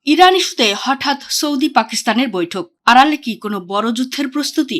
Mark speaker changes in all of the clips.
Speaker 1: Iran ইস্যুতে হঠাৎ Saudi পাকিস্তানের বৈঠক, আড়ালে কি কোনো বড় যুদ্ধের প্রস্তুতি?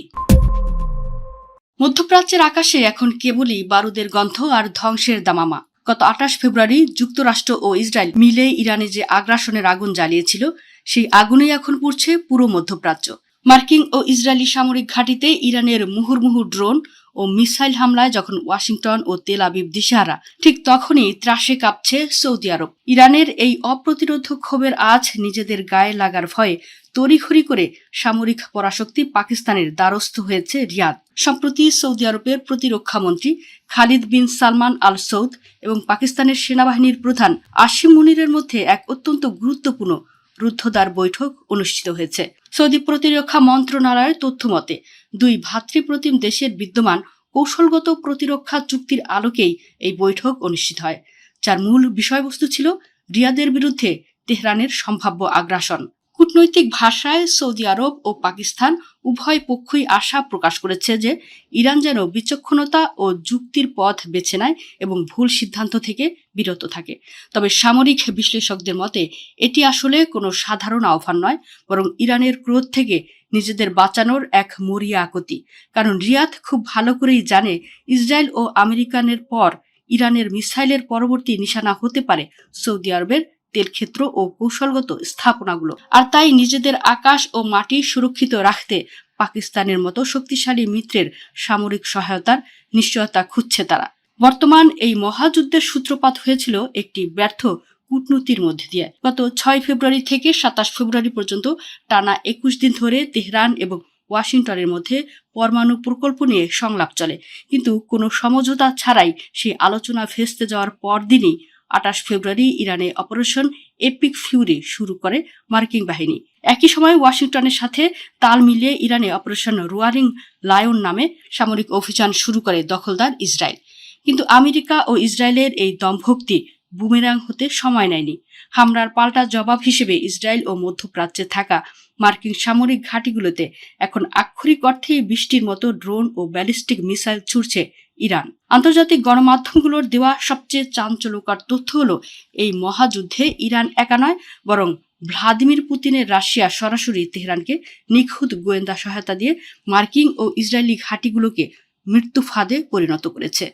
Speaker 1: মধ্যপ্রাচ্যের আকাশে এখন কেবলই বারুদের গন্ধ আর ধ্বংসের দামামা। গত ২৮ ফেব্রুয়ারি যুক্তরাষ্ট্র ও ইসরায়েল মিলে ইরানে যে আগ্রাসনের আগুন জ্বালিয়েছিল, সেই আগুনেই এখন পুড়ছে পুরো মধ্যপ্রাচ্য। মার্কিন ও ইসরায়েলি সামরিক ঘাঁটিতে ইরানের মুহুর্মুহু ড্রোন ও মিসাইল হামলায় যখন ওয়াশিংটন ও তেল আবিব দিশেহারা, ঠিক তখনই ত্রাসে কাঁপছে সৌদি আরব। ইরানের এই অপ্রতিরোধ ক্ষোভের আঁচ নিজেদের গায়ে লাগার ভয়ে তড়িঘড়ি করে সামরিক পরাশক্তি পাকিস্তানের দ্বারস্থ হয়েছে রিয়াদ। সম্প্রতি সৌদি আরবের প্রতিরক্ষা মন্ত্রী খালিদ বিন সালমান আল সৌদ এবং পাকিস্তানের সেনাবাহিনীর প্রধান আসিম মুনিরের মধ্যে এক অত্যন্ত গুরুত্বপূর্ণ রুদ্ধদ্বার বৈঠক অনুষ্ঠিত হয়েছে। সৌদি প্রতিরক্ষা মন্ত্রণালয়ের তথ্য মতে, দুই ভ্রাতৃপ্রতিম দেশের বিদ্যমান কৌশলগত প্রতিরক্ষা চুক্তির আলোকেই এই বৈঠক অনুষ্ঠিত হয়, যার মূল বিষয়বস্তু ছিল রিয়াদের বিরুদ্ধে তেহরানের সম্ভাব্য আগ্রাসন। কূটনৈতিক ভাষায় সৌদি আরব ও পাকিস্তান উভয় পক্ষই আশা প্রকাশ করেছে যে ইরান যেন বিচক্ষণতা ও যুক্তির পথ বেছে নেয় এবং ভুল সিদ্ধান্ত থেকে বিরত থাকে। তবে সামরিক বিশ্লেষকদের মতে এটি আসলে কোনো সাধারণ আহ্বান নয়, বরং ইরানের ক্রোধ থেকে নিজেদের বাঁচানোর এক মরিয়া আকুতি। কারণ রিয়াদ খুব ভালো করেই জানে ইসরায়েল ও আমেরিকানের পর ইরানের মিসাইলের পরবর্তী নিশানা হতে পারে সৌদি আরবের তেলক্ষেত্র ও কৌশলগত স্থাপনাগুলো। আর তাই নিজেদের আকাশ ও মাটি সুরক্ষিত রাখতে পাকিস্তানের মতো শক্তিশালী মিত্রের সামরিক সহায়তার নিশ্চয়তা খুঁজছে তারা। বর্তমান এই মহাযুদ্ধের সূত্রপাত হয়েছিল একটি ব্যর্থ কূটনীতির মধ্যে দিয়ে। গত ৬ ফেব্রুয়ারি থেকে ২৭ ফেব্রুয়ারি পর্যন্ত টানা ২১ দিন ধরে তেহরান এবং ওয়াশিংটনের মধ্যে পরমাণু প্রকল্প নিয়ে সংলাপ চলে, কিন্তু কোনো সমঝোতা ছাড়াই সেই আলোচনা ভেস্তে যাওয়ার পরদিনই ২৮ ফেব্রুয়ারি ইরানে অপারেশন এপিক ফিউরি শুরু করে মার্কিন বাহিনী। একই সময় ওয়াশিংটনের সাথে তাল মিলিয়ে ইরানে অপারেশন রোয়ারিং লায়ন নামে সামরিক অভিযান শুরু করে দখলদার ইসরায়েল। কিন্তু আমেরিকা ও ইসরায়েলের এই দমভক্তি বুমেরাং হতে সময় নেয়নি। হামলার পাল্টা জবাব হিসেবে ইসরায়েল ও মধ্যপ্রাচ্যে থাকা মার্কিন সামরিক ঘাঁটিগুলোতে এখন আক্ষরিক অর্থেই বৃষ্টির মতো ড্রোন ও ব্যালিস্টিক মিসাইল ছুড়ছে ইরান। আন্তর্জাতিক গণমাধ্যমগুলোর দেওয়া সবচেয়ে চাঞ্চল্যকর তথ্য হলো, এই মহাযুদ্ধে ইরান একা নয়, বরং ভ্লাদিমির পুতিনের রাশিয়া সরাসরি তেহরানকে নিখুঁত গোয়েন্দা সহায়তা দিয়ে মার্কিন ও ইসরায়েলি ঘাঁটিগুলোকে মৃত্যু ফাঁদে পরিণত করেছে।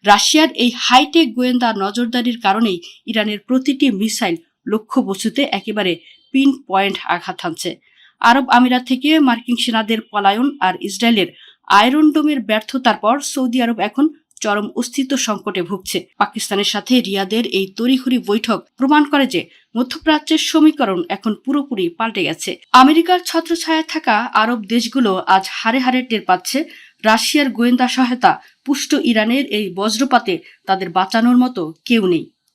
Speaker 1: রাশিয়ার এই হাইটেক গোয়েন্দা নজরদারির কারণেই ইরানের প্রতিটি মিসাইল লক্ষ্যবস্তুতে একেবারে পিন পয়েন্ট আঘাত হানছে। আরব আমিরাত থেকে মার্কিন সেনাদের পলায়ন আর ইসরায়েলের আয়রন ডোমের ব্যর্থতার পর সৌদি আরব এখন চরম অস্তিত্ব সংকটে ভুগছে। পাকিস্তানের সাথে রিয়াদের এই তড়িঘড়ি বৈঠক প্রমাণ করে যে মধ্যপ্রাচ্যের সমীকরণ এখন পুরোপুরি পাল্টে গেছে। আমেরিকার ছত্রছায়ায় থাকা আরব দেশগুলো আজ হারে হারে টের পাচ্ছে রাশিয়ার গোয়েন্দা সহায়তা পুষ্ট ইরানের এই বজ্রপাতে তাদের বাঁচানোর মতো কেউ নেই।